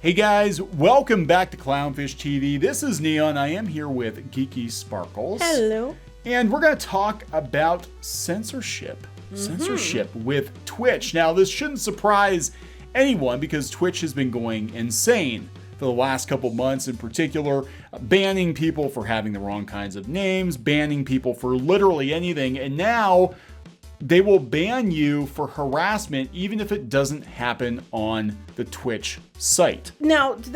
Hey guys, welcome back to Clownfish TV. This is Kneon. I am here with Geeky Sparkles. Hello. And we're going to talk about censorship. Censorship with Twitch. Now, this shouldn't surprise anyone because Twitch has been going insane for the last couple months, in particular, banning people for having the wrong kinds of names, banning people for literally anything, and now they will ban you for harassment even if it doesn't happen on the Twitch site. Now, do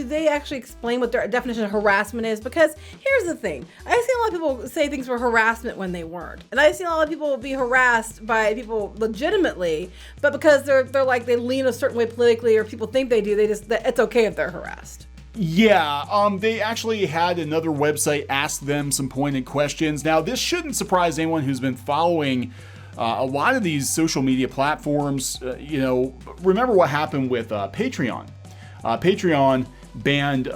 they actually explain what their definition of harassment is? Because here's the thing. I've seen a lot of people say things were harassment when they weren't. And I've seen a lot of people be harassed by people legitimately, but because they're like they lean a certain way politically or people think they do, it's okay if they're harassed. Yeah, they actually had another website ask them some pointed questions. Now, this shouldn't surprise anyone who's been following a lot of these social media platforms. Remember what happened with Patreon. Patreon banned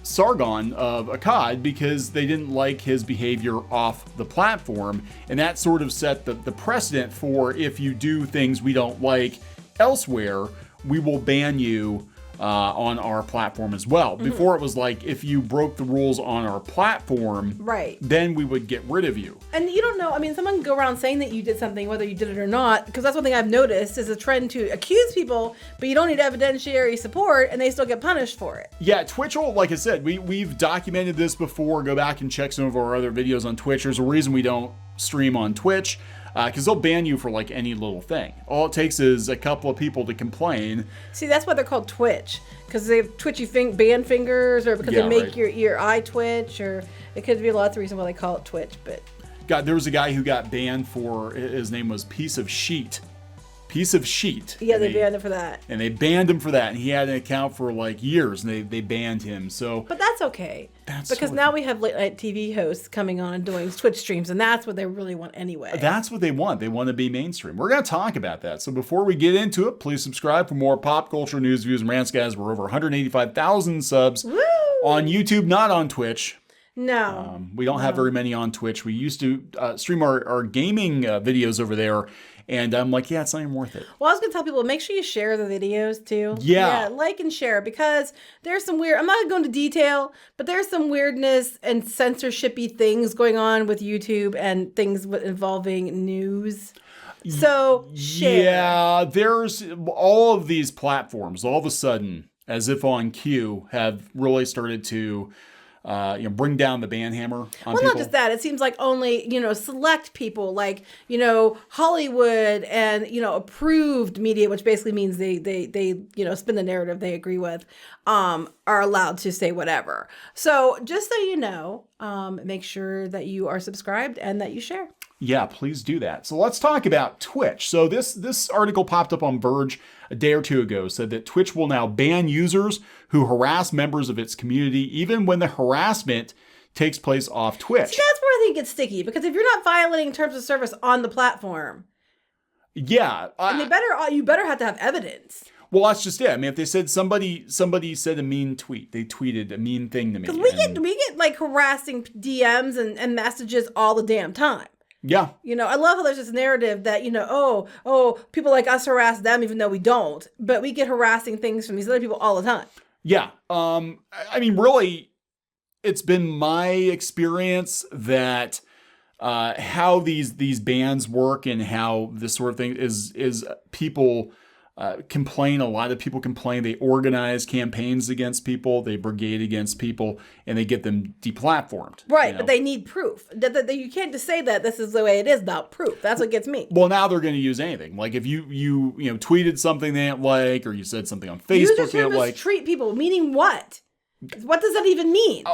Sargon of Akkad because they didn't like his behavior off the platform. And that sort of set the precedent for if you do things we don't like elsewhere, we will ban you on our platform as well. Before it was like, if you broke the rules on our platform, right, then we would get rid of you. And you don't know, I mean, someone can go around saying that you did something, whether you did it or not, because that's one thing I've noticed is a trend to accuse people, but you don't need evidentiary support and they still get punished for it. Yeah, Twitch will, like I said, we've documented this before. Go back and check some of our other videos on Twitch. There's a reason we don't stream on Twitch. Because they'll ban you for like any little thing. All it takes is a couple of people to complain. See, that's why they're called Twitch, because they have twitchy band fingers, or because they make your eye twitch, or it could be lots of reasons why they call it Twitch. But God, there was a guy who got banned for, his name was Piece of Sheet. Yeah, they banned him for that. And they banned him for that. And he had an account for like years, and they banned him. So, but that's okay. Because now we have late night TV hosts coming on and doing Twitch streams, and that's what they really want anyway. That's what they want. They want to be mainstream. We're going to talk about that. So before we get into it, please subscribe for more pop culture news, views, and rants, guys. We're over 185,000 subs on YouTube, not on Twitch. No. We don't have very many on Twitch. We used to stream our gaming videos over there. And I'm like, yeah, it's not even worth it. Well, I was going to tell people, make sure you share the videos too. Yeah. Like and share, because there's some weird, I'm not going to go into detail, but there's some weirdness and censorship-y things going on with YouTube and things involving news. So share. Yeah, there's all of these platforms all of a sudden, as if on cue, have really started to bring down the ban hammer on people. Not just that. It seems like only, select people like, Hollywood and, approved media, which basically means they spin the narrative they agree with, are allowed to say whatever. So just so you know, make sure that you are subscribed and that you share. Yeah, please do that. So let's talk about Twitch. So this article popped up on Verge a day or two ago, said that Twitch will now ban users who harass members of its community, even when the harassment takes place off Twitch. See, that's where I think it's sticky, because if you're not violating terms of service on the platform, and you better have to have evidence. Well, that's just it. I mean, if they said somebody said a mean tweet, they tweeted a mean thing to me. Because we get like harassing DMs and messages all the damn time. Yeah. I love how there's this narrative that, people like us harass them even though we don't, but we get harassing things from these other people all the time. Yeah. Really, it's been my experience that how these bans work and how this sort of thing is people complain. A lot of people complain. They organize campaigns against people. They brigade against people, and they get them deplatformed. Right, but they need proof. That you can't just say that this is the way it is without proof. That's what gets me. Well, now they're going to use anything. Like if you tweeted something they didn't like, or you said something on Facebook they didn't like. Mistreat people, meaning what? What does that even mean?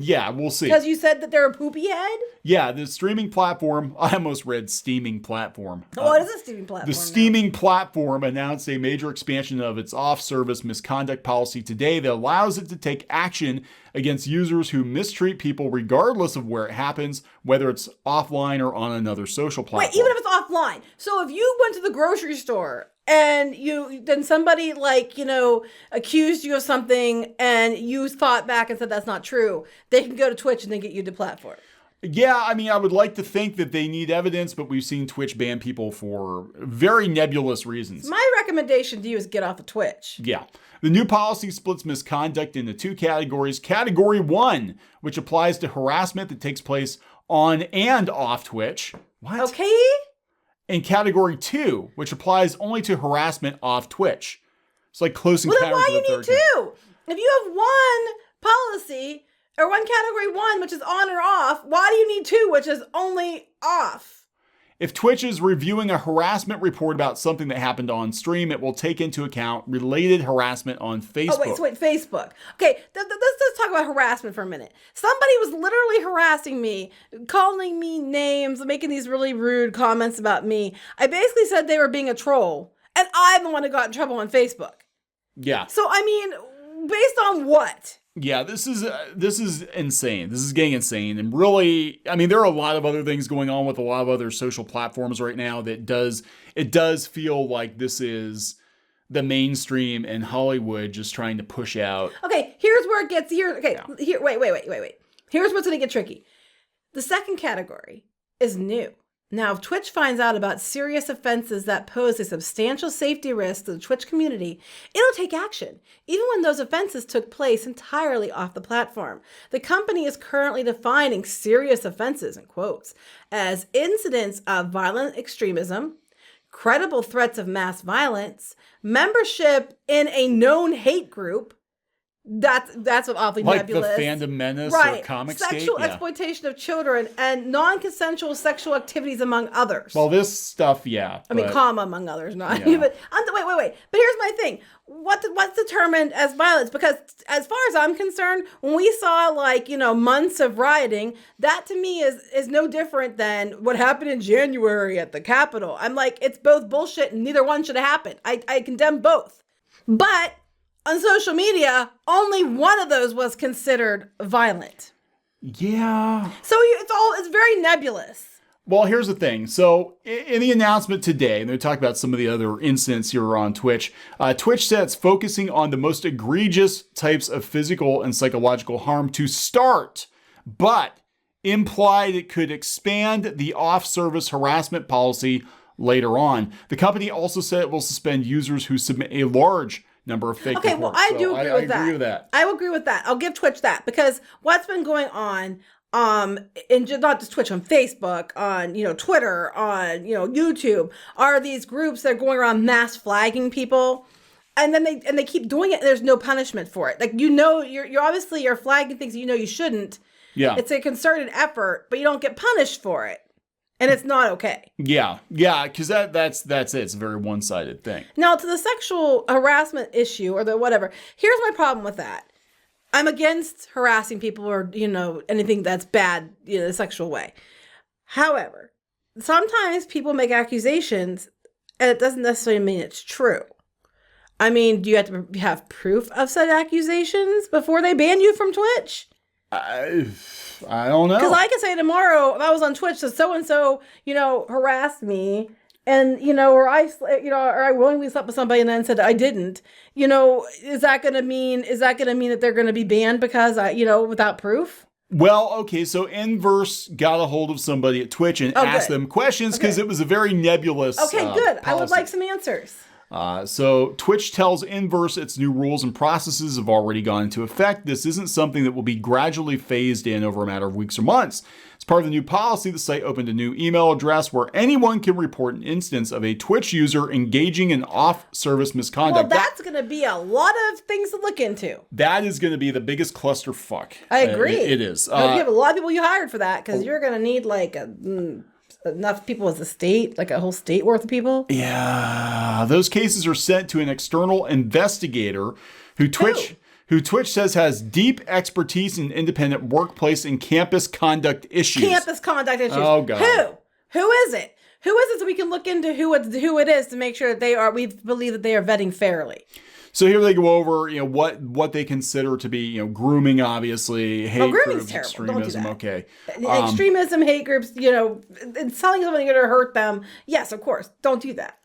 Yeah, we'll see. Because you said that they're a poopy head? Yeah, the streaming platform, I almost read steaming platform. What is a steaming platform? The steaming platform announced a major expansion of its off-service misconduct policy today that allows it to take action against users who mistreat people regardless of where it happens, whether it's offline or on another social platform. Wait, even if it's offline. So if you went to the grocery store and then somebody accused you of something and you fought back and said that's not true, they can go to Twitch and then get you deplatformed. Yeah, I mean, I would like to think that they need evidence, but we've seen Twitch ban people for very nebulous reasons. My recommendation to you is get off of Twitch. Yeah. The new policy splits misconduct into two categories. Category 1, which applies to harassment that takes place on and off Twitch. What? Okay. And Category 2, which applies only to harassment off Twitch. It's like close encounters Well, then why of the you need third kind. two? If you have one policy or one category 1, which is on or off, why do you need 2, which is only off? If Twitch is reviewing a harassment report about something that happened on stream, it will take into account related harassment on Facebook. Oh, wait, Facebook. Okay, let's talk about harassment for a minute. Somebody was literally harassing me, calling me names, making these really rude comments about me. I basically said they were being a troll, and I'm the one who got in trouble on Facebook. Yeah. So, I mean, based on what? Yeah, this is insane. This is getting insane. And really, I mean, there are a lot of other things going on with a lot of other social platforms right now that it does feel like this is the mainstream and Hollywood just trying to push out. Okay, here's where it gets here. Okay, here, wait. Here's what's going to get tricky. The second category is new. Now, if Twitch finds out about serious offenses that pose a substantial safety risk to the Twitch community, it'll take action, even when those offenses took place entirely off the platform. The company is currently defining serious offenses, in quotes, as incidents of violent extremism, credible threats of mass violence, membership in a known hate group. That's what awfully like nebulous. Like the Fandom Menace right. or Comic Sexual exploitation of children and non-consensual sexual activities among others. Well, this stuff, yeah. I mean, comma among others, not. Yeah. But wait. But here's my thing: what's determined as violence? Because as far as I'm concerned, when we saw months of rioting, that to me is no different than what happened in January at the Capitol. I'm like, it's both bullshit, and neither one should have happened. I condemn both, but on social media, only one of those was considered violent. Yeah. So it's very nebulous. Well, here's the thing. So in the announcement today, and they talk about some of the other incidents here on Twitch, Twitch said it's focusing on the most egregious types of physical and psychological harm to start, but implied it could expand the off-service harassment policy later on. The company also said it will suspend users who submit a large number of fake reports. Okay, well, I do agree with that. I will agree with that. I'll give Twitch that, because what's been going on, and not just Twitch, on Facebook, on Twitter, on YouTube, are these groups that are going around mass flagging people, and then they keep doing it, and there's no punishment for it. Like you're obviously flagging things you shouldn't. Yeah, it's a concerted effort, but you don't get punished for it. And it's not okay. Yeah, because that's it. It's a very one-sided thing. Now, to the sexual harassment issue or the whatever, here's my problem with that. I'm against harassing people or, anything that's bad in a sexual way. However, sometimes people make accusations and it doesn't necessarily mean it's true. I mean, do you have to have proof of said accusations before they ban you from Twitch? I don't know. Because I could say tomorrow, if I was on Twitch, so-and-so, harassed me, and, or I willingly slept with somebody and then said I didn't, is that going to mean that they're going to be banned because without proof? Well, okay, so Inverse got a hold of somebody at Twitch and asked them questions because it was a very nebulous Okay, good. policy. I would like some answers. So Twitch tells Inverse its new rules and processes have already gone into effect. This isn't something that will be gradually phased in over a matter of weeks or months. As part of the new policy, the site opened a new email address where anyone can report an instance of a Twitch user engaging in off-service misconduct. Well, that's going to be a lot of things to look into. That is going to be the biggest clusterfuck. I agree. It is. You have a lot of people you hired for that, because you're going to need enough people as a state, like a whole state worth of people. Yeah, those cases are sent to an external investigator who Twitch says has deep expertise in independent workplace and campus conduct issues. Oh, God. Who is it? Who is it, so we can look into who it is to make sure that we believe that they are vetting fairly. So here they go over, what they consider to be, grooming, obviously, hate groups, extremism. Okay, extremism, hate groups. And telling somebody you're going to hurt them. Yes, of course, don't do that.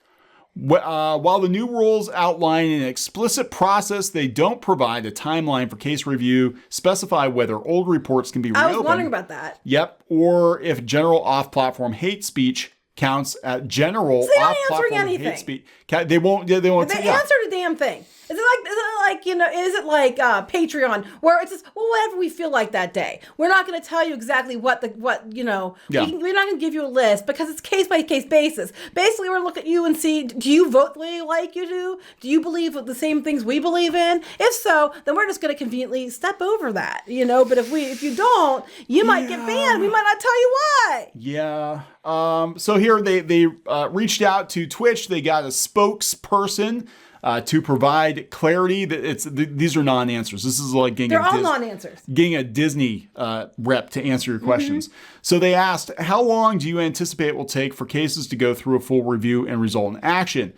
While the new rules outline an explicit process, they don't provide a timeline for case review, specify whether old reports can be reopened. I was wondering about that. Yep. Or if general off-platform hate speech counts at general off-platform hate speech. They won't. They answered a damn thing. Is it like Patreon, where it's just, well, whatever we feel like that day. We're not going to tell you exactly we're not going to give you a list because it's case by case basis. Basically, we're looking at you and see, do you vote the way like you do? Do you believe the same things we believe in? If so, then we're just going to conveniently step over that, But if you don't, you might get banned. We might not tell you why. Yeah. So here they reached out to Twitch. They got a spokesperson to provide clarity. That these are non-answers. This is like they're all non-answers. Getting a Disney rep to answer your questions. So they asked, how long do you anticipate it will take for cases to go through a full review and result in action?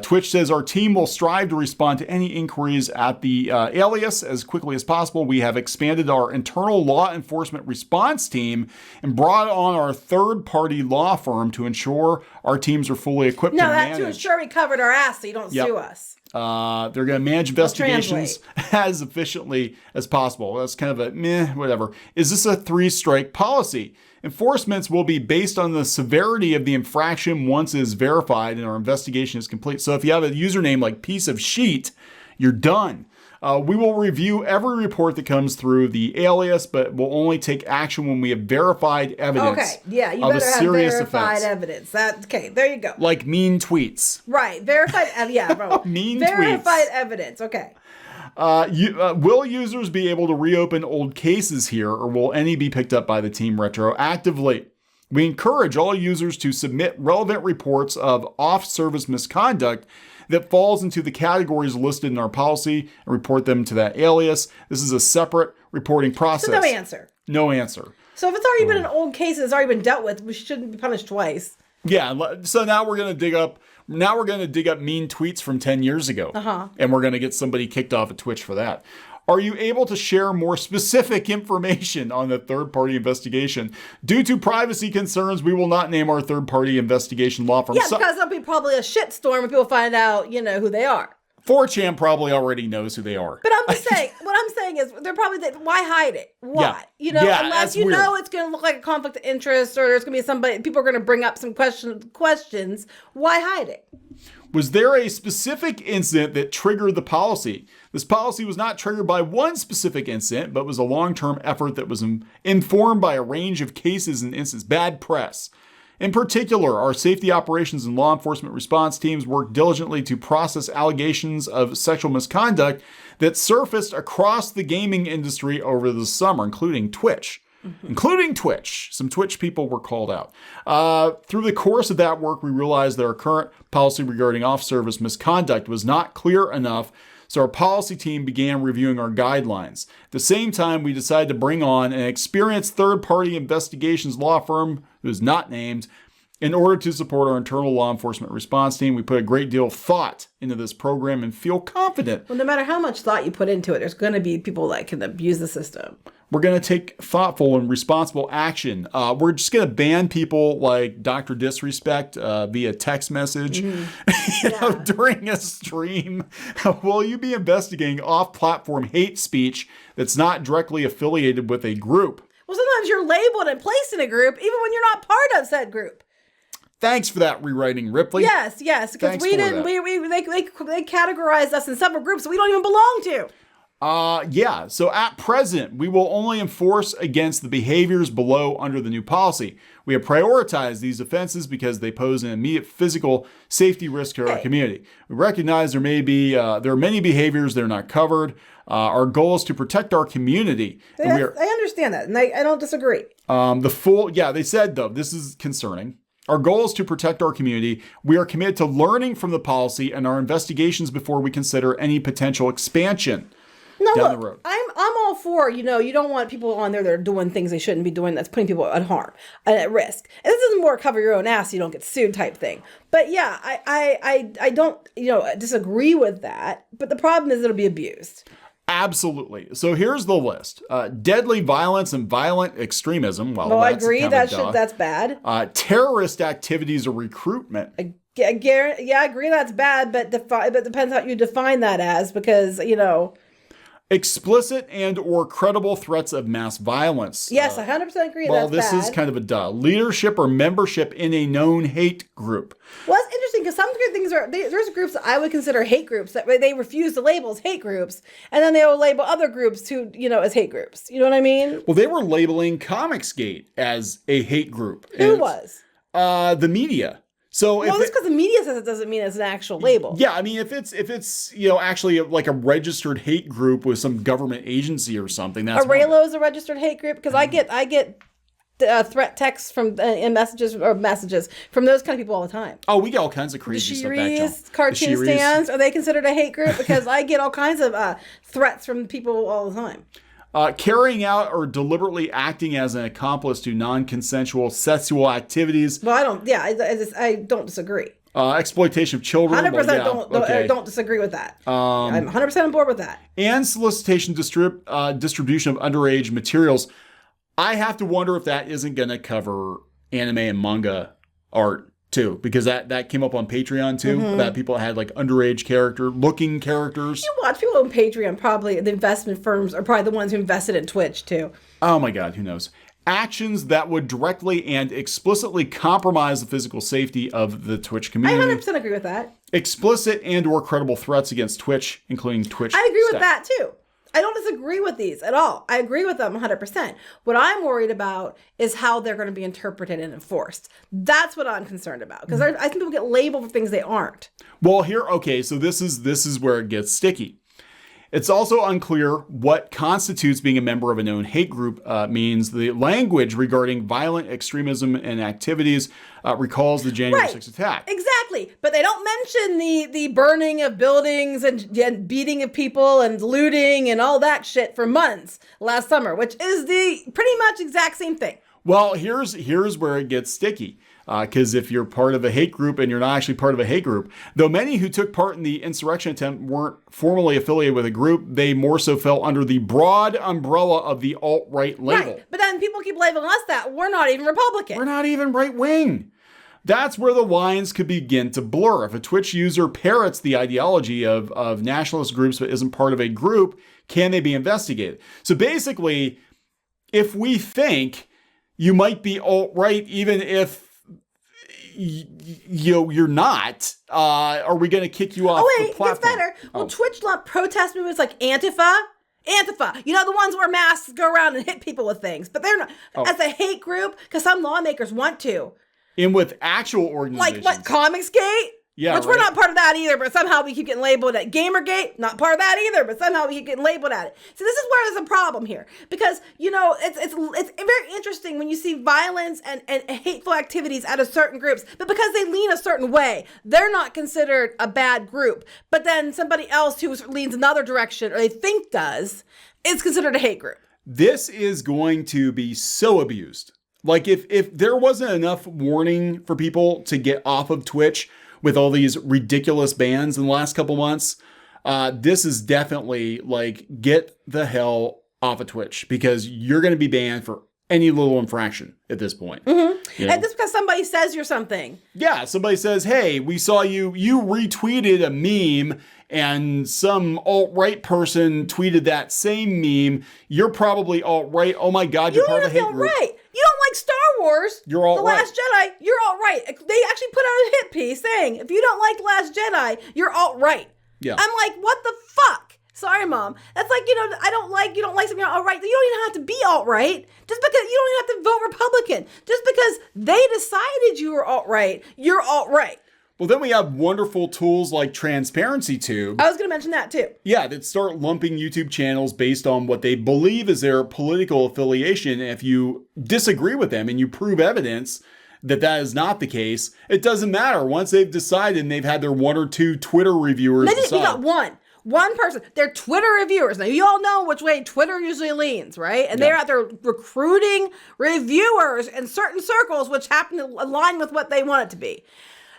Twitch says our team will strive to respond to any inquiries at the alias as quickly as possible. We have expanded our internal law enforcement response team and brought on our third-party law firm to ensure our teams are fully equipped to manage. To ensure we covered our ass so you don't sue us. They're going to manage investigations as efficiently as possible. That's kind of a whatever. Is this a 3-strike policy? Enforcements will be based on the severity of the infraction once it is verified and our investigation is complete. So if you have a username like piece of sheet, you're done. We will review every report that comes through the alias, but we'll only take action when we have verified evidence. Okay, yeah, you better have verified evidence. There you go. Like mean tweets. Right, verified, mean verified tweets. Evidence, okay. Will users be able to reopen old cases here, or will any be picked up by the team retroactively? We encourage all users to submit relevant reports of off-service misconduct that falls into the categories listed in our policy and report them to that alias. This is a separate reporting process. So no answer. No answer. So if it's already been an old case and it's already been dealt with, we shouldn't be punished twice. Yeah. So now we're going to dig up mean tweets from 10 years ago. And we're going to get somebody kicked off of Twitch for that. Are you able to share more specific information on the third-party investigation? Due to privacy concerns, we will not name our third-party investigation law firm. Yeah, because there'll be probably a shitstorm when people find out, who they are. 4chan probably already knows who they are. But I'm just saying, what I'm saying is, they're probably, why hide it? Why? Yeah. Unless you know it's going to look like a conflict of interest or there's going to be people are going to bring up some questions, why hide it? Was there a specific incident that triggered the policy? This policy was not triggered by one specific incident, but was a long-term effort that was informed by a range of cases and incidents. Bad press. In particular, our safety operations and law enforcement response teams worked diligently to process allegations of sexual misconduct that surfaced across the gaming industry over the summer, including Twitch. Some Twitch people were called out. Through the course of that work, we realized that our current policy regarding off-service misconduct was not clear enough, so our policy team began reviewing our guidelines. At the same time, we decided to bring on an experienced third-party investigations law firm, who is not named, in order to support our internal law enforcement response team. We put a great deal of thought into this program and feel confident. Well, no matter how much thought you put into it, there's going to be people that can abuse the system. We're going to take thoughtful and responsible action. We're just going to ban people like Dr. Disrespect via text message during a stream. Will you be investigating off-platform hate speech that's not directly affiliated with a group? Well, sometimes you're labeled and placed in a group even when you're not part of said group. Thanks for that rewriting, Ripley. Yes, because they categorized us in several groups that we don't even belong to. So at present, we will only enforce against the behaviors below under the new policy. We have prioritized these offenses because they pose an immediate physical safety risk to our community. We recognize there are many behaviors that are not covered. Our goal is to protect our community. I understand that, and I don't disagree. They said, though, this is concerning. Our goal is to protect our community. We are committed to learning from the policy and our investigations before we consider any potential expansion. Down the road. I'm all for, you don't want people on there that are doing things they shouldn't be doing that's putting people at harm and at risk. And this isn't more cover your own ass so you don't get sued type thing. But yeah, I don't, disagree with that. But the problem is it'll be abused. Absolutely. So here's the list. Deadly violence and violent extremism. Well, I agree. That's bad. Terrorist activities or recruitment. Yeah, I agree that's bad, but depends how you define that as, because, Explicit and or credible threats of mass violence. Yes, 100% agree Well, that's this bad. is kind of a duh. Leadership or membership in a known hate group. Well, it's interesting because some things there's groups that I would consider hate groups that they refuse to label as hate groups, and then they will label other groups too, as hate groups. You know what I mean? Well, they were labeling Comicsgate as a hate group. Who was? The media. So well, just because the media says it doesn't mean it's an actual label. Yeah, I mean, if it's actually like a registered hate group with some government agency or something, that's Raylo is a registered hate group, because I get threat texts from and messages from those kind of people all the time. Oh, we get all kinds of crazy stuff back, John. Cartoon stands, are they considered a hate group? Because I get all kinds of threats from people all the time. Carrying out or deliberately acting as an accomplice to non-consensual sexual activities. Well, I don't. Yeah, I don't disagree. Exploitation of children. 100% don't disagree with that. I'm 100% on board with that. And solicitation distribution of underage materials. I have to wonder if that isn't going to cover anime and manga art too, because that came up on Patreon too, that people had like underage looking characters. You watch people on Patreon, probably the investment firms are probably the ones who invested in Twitch too. Oh my God, who knows? Actions that would directly and explicitly compromise the physical safety of the Twitch community. I 100% agree with that. Explicit and or credible threats against Twitch, including Twitch. I agree with that too. I don't disagree with these at all. I agree with them 100%. What I'm worried about is how they're going to be interpreted and enforced. That's what I'm concerned about, because I think people get labeled for things they aren't. Well, so this is where it gets sticky. It's also unclear what constitutes being a member of a known hate group means. The language regarding violent extremism and activities recalls the January 6th attack. Exactly. But they don't mention the burning of buildings and beating of people and looting and all that shit for months last summer, which is the pretty much exact same thing. Well, here's where it gets sticky. Because if you're part of a hate group and you're not actually part of a hate group, though many who took part in the insurrection attempt weren't formally affiliated with a group, they more so fell under the broad umbrella of the alt-right label. Right, but then people keep labeling us that. We're not even Republican. We're not even right-wing. That's where the lines could begin to blur. If a Twitch user parrots the ideology of nationalist groups but isn't part of a group, can they be investigated? So basically, if we think you might be alt-right even if you're not, are we going to kick you off the platform? It gets better. Well, Twitch protest movements like Antifa, the ones where masks go around and hit people with things, but they're not as a hate group, because some lawmakers want to. And with actual organizations. Like what, Comicsgate? Yeah, which we're not part of that either, but somehow we keep getting labeled at Gamergate. Not part of that either, but somehow we keep getting labeled at it. So this is where there's a problem here, because it's very interesting when you see violence and hateful activities out of certain groups, but because they lean a certain way, they're not considered a bad group. But then somebody else who leans another direction, or they think does, is considered a hate group. This is going to be so abused. Like if there wasn't enough warning for people to get off of Twitch with all these ridiculous bans in the last couple months, this is definitely like, get the hell off of Twitch, because you're going to be banned for any little infraction at this point. Mm-hmm. You know? And just because somebody says you're something. Yeah, somebody says, hey, we saw you retweeted a meme and some alt-right person tweeted that same meme. You're probably alt-right. Oh my God, you're part of a hate group. Right. You don't like Star Wars, you're alt-right. The Last Jedi, you're alt-right. They actually put out a hit piece saying, if you don't like The Last Jedi, you're alt-right. Yeah. I'm like, what the fuck? Sorry, Mom. That's like, you don't like something, you're alt-right. You don't even have to be alt-right. Just because you don't even have to vote Republican. Just because they decided you were alt-right, you're alt-right. Well, then we have wonderful tools like Transparency Tube. I was going to mention that too. Yeah, that start lumping YouTube channels based on what they believe is their political affiliation. And if you disagree with them and you prove evidence that that is not the case, it doesn't matter. Once they've decided and they've had their one or two Twitter reviewers decide. You got one person. They're Twitter reviewers. Now, you all know which way Twitter usually leans, right? And they're out there recruiting reviewers in certain circles, which happen to align with what they want it to be.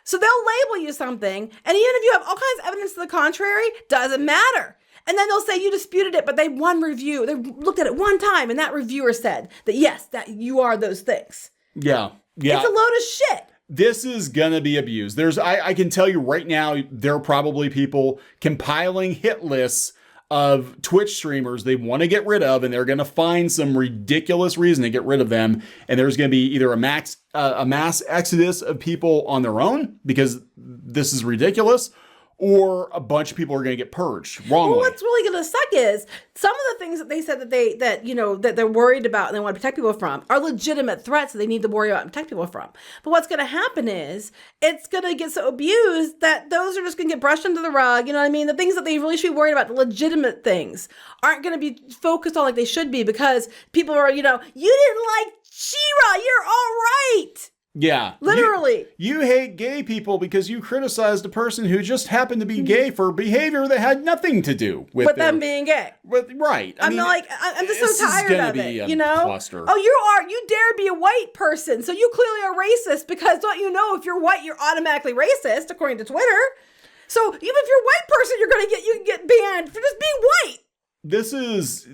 So they'll label you something, and even if you have all kinds of evidence to the contrary, doesn't matter. And then they'll say you disputed it, but they one review. They looked at it one time, and that reviewer said that, yes, that you are those things. Yeah. It's a load of shit. This is gonna be abused. I can tell you right now, there are probably people compiling hit lists of Twitch streamers they want to get rid of, and they're gonna find some ridiculous reason to get rid of them. And there's gonna be either a mass exodus of people on their own because this is ridiculous, or a bunch of people are going to get purged wrongly. Well, what's really going to suck is some of the things that they said that they're worried about and they want to protect people from are legitimate threats that they need to worry about and protect people from. But what's going to happen is it's going to get so abused that those are just going to get brushed under the rug. You know what I mean? The things that they really should be worried about, the legitimate things, aren't going to be focused on like they should be because people are, you didn't like She-Ra, you're all right. Yeah. Literally. You hate gay people because you criticized a person who just happened to be gay for behavior that had nothing to do with them being gay. Right. I'm just so tired of it, Cluster. Oh, you dare be a white person, so you clearly are racist because don't you know if you're white, you're automatically racist, according to Twitter. So even if you're a white person, you can get banned for just being white. This is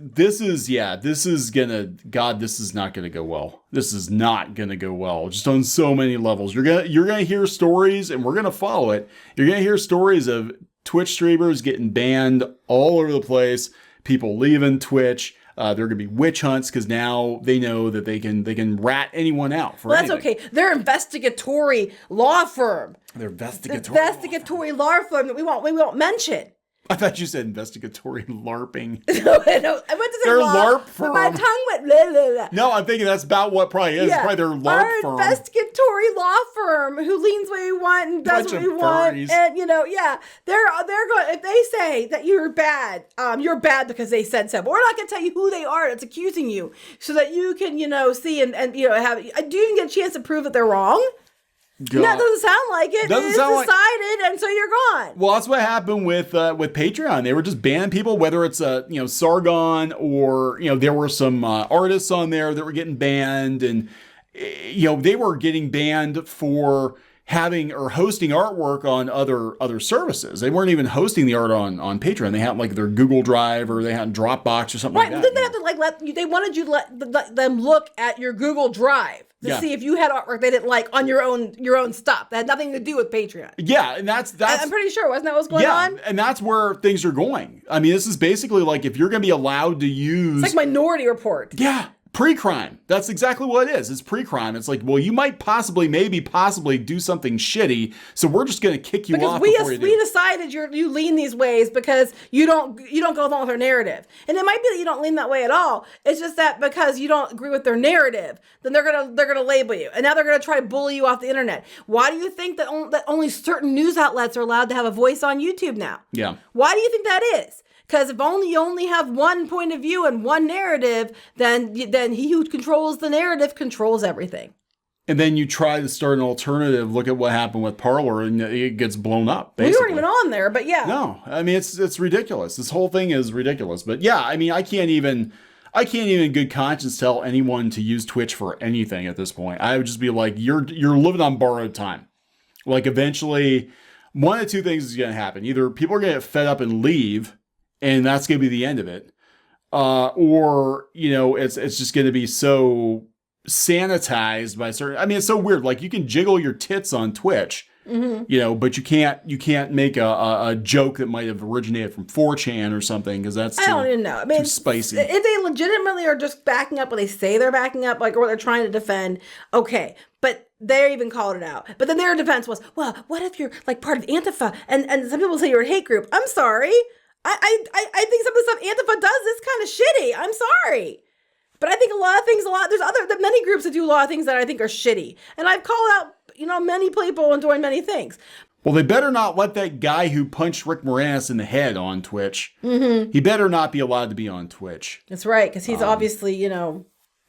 not gonna go well. This is not gonna go well, just on so many levels. You're gonna hear stories, and we're gonna follow it. You're gonna hear stories of Twitch streamers getting banned all over the place, people leaving Twitch. There are gonna be witch hunts because now they know that they can rat anyone out for anything. That's okay. They're investigatory law firm. They're investigatory law firm that we won't mention. I thought you said investigatory LARPing. No, I went to say their LARP firm. My tongue went blah, blah, blah. No, I'm thinking that's about what probably is. Yeah. It's probably their LARP firm. Our investigatory law firm who leans what we want and does what we want. And, they're going, if they say that you're bad because they said so. But we're not going to tell you who they are that's accusing you so that you can, see and do you even get a chance to prove that they're wrong? God. That doesn't sound like it. It's decided, and so you're gone. Well, that's what happened with Patreon. They were just banning people, whether it's Sargon or there were some artists on there that were getting banned, and they were getting banned for having or hosting artwork on other services. They weren't even hosting the art on Patreon. They had like their Google Drive or they had Dropbox or something like that. Didn't they have to they wanted you to let them look at your Google Drive to see if you had artwork they didn't like on your own stuff. That had nothing to do with Patreon. Yeah, and that's I'm pretty sure, wasn't that what's going on? Yeah, and that's where things are going. I mean, this is basically like if you're going to be allowed to use... It's like Minority Report. Yeah. Pre-crime. That's exactly what it is. It's pre-crime. It's like, well, you might possibly do something shitty, so we're just going to kick you off before you do. We decided you lean these ways because you don't go along with our narrative. And it might be that you don't lean that way at all. It's just that because you don't agree with their narrative, then they're gonna label you. And now they're gonna try to bully you off the internet. Why do you think that only certain news outlets are allowed to have a voice on YouTube now? Yeah. Why do you think that is? Because if you only have one point of view and one narrative, then he who controls the narrative controls everything. And then you try to start an alternative. Look at what happened with Parler, and it gets blown up. Basically. We weren't even on there, but yeah. No, I mean it's ridiculous. This whole thing is ridiculous. But yeah, I mean I can't even in good conscience tell anyone to use Twitch for anything at this point. I would just be like, you're living on borrowed time. Like eventually, one of two things is going to happen. Either people are going to get fed up and leave, and that's going to be the end of it. Or, it's just going to be so sanitized by certain... I mean, it's so weird. Like, you can jiggle your tits on Twitch, but you can't make a joke that might have originated from 4chan or something, because that's I don't even know. I mean, too spicy. If they legitimately are just backing up what they say they're backing up, like, or they're trying to defend, okay. But they even called it out. But then their defense was, well, what if you're, like, part of Antifa? And some people say you're a hate group. I'm sorry. I think some of the stuff Antifa does is kind of shitty. I'm sorry. But I think there's many groups that do a lot of things that I think are shitty. And I've called out, many people and doing many things. Well, they better not let that guy who punched Rick Moranis in the head on Twitch. Mm-hmm. He better not be allowed to be on Twitch. That's right, because he's obviously,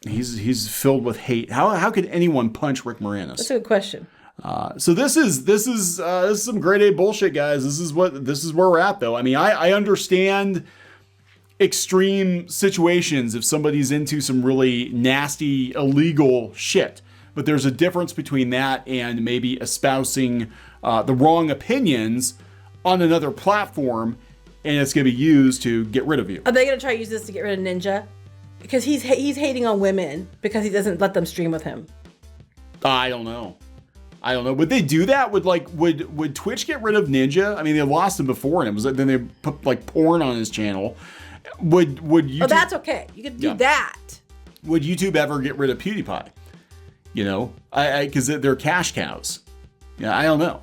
He's filled with hate. How could anyone punch Rick Moranis? That's a good question. So this is some grade A bullshit, guys. This is where we're at, though. I mean, I understand extreme situations if somebody's into some really nasty, illegal shit. But there's a difference between that and maybe espousing the wrong opinions on another platform, and it's going to be used to get rid of you. Are they going to try to use this to get rid of Ninja? Because he's hating on women because he doesn't let them stream with him. I don't know. I don't know. Would they do that? Would Twitch get rid of Ninja? I mean, they lost him before, and it was then they put like porn on his channel. Would YouTube? Oh, that's okay. You could do that. Would YouTube ever get rid of PewDiePie? You know, because they're cash cows. Yeah, I don't know.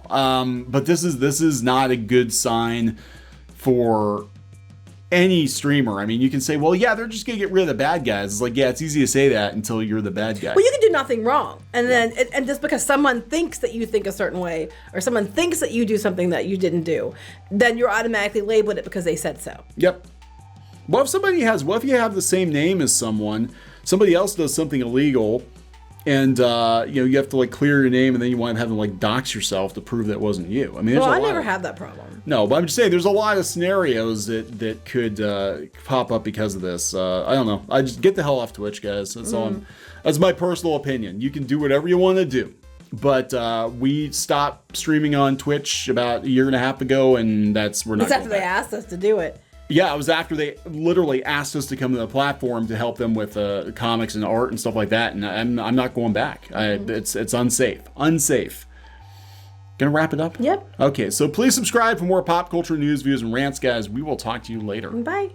But this is not a good sign for any streamer. I mean, you can say, well, yeah, they're just gonna get rid of the bad guys. It's like, yeah, it's easy to say that until you're the bad guy. Well, you can do nothing wrong, and then and just because someone thinks that you think a certain way, or someone thinks that you do something that you didn't do, then you're automatically labeled it because they said so. Yep. What if you have the same name as somebody else does something illegal, and you have to like clear your name, and then you want to have to like dox yourself to prove that wasn't you. I mean, I never had that problem. No, but I'm just saying there's a lot of scenarios that could pop up because of this. I don't know. I just get the hell off Twitch, guys. That's all. That's my personal opinion. You can do whatever you want to do, but we stopped streaming on Twitch about a year and a half ago, and we're not. It's after they asked us to do it. Yeah, it was after they literally asked us to come to the platform to help them with comics and art and stuff like that, and I'm not going back. It's unsafe. Unsafe. Gonna wrap it up? Yep. Okay, so please subscribe for more pop culture news, views, and rants, guys. We will talk to you later. Bye.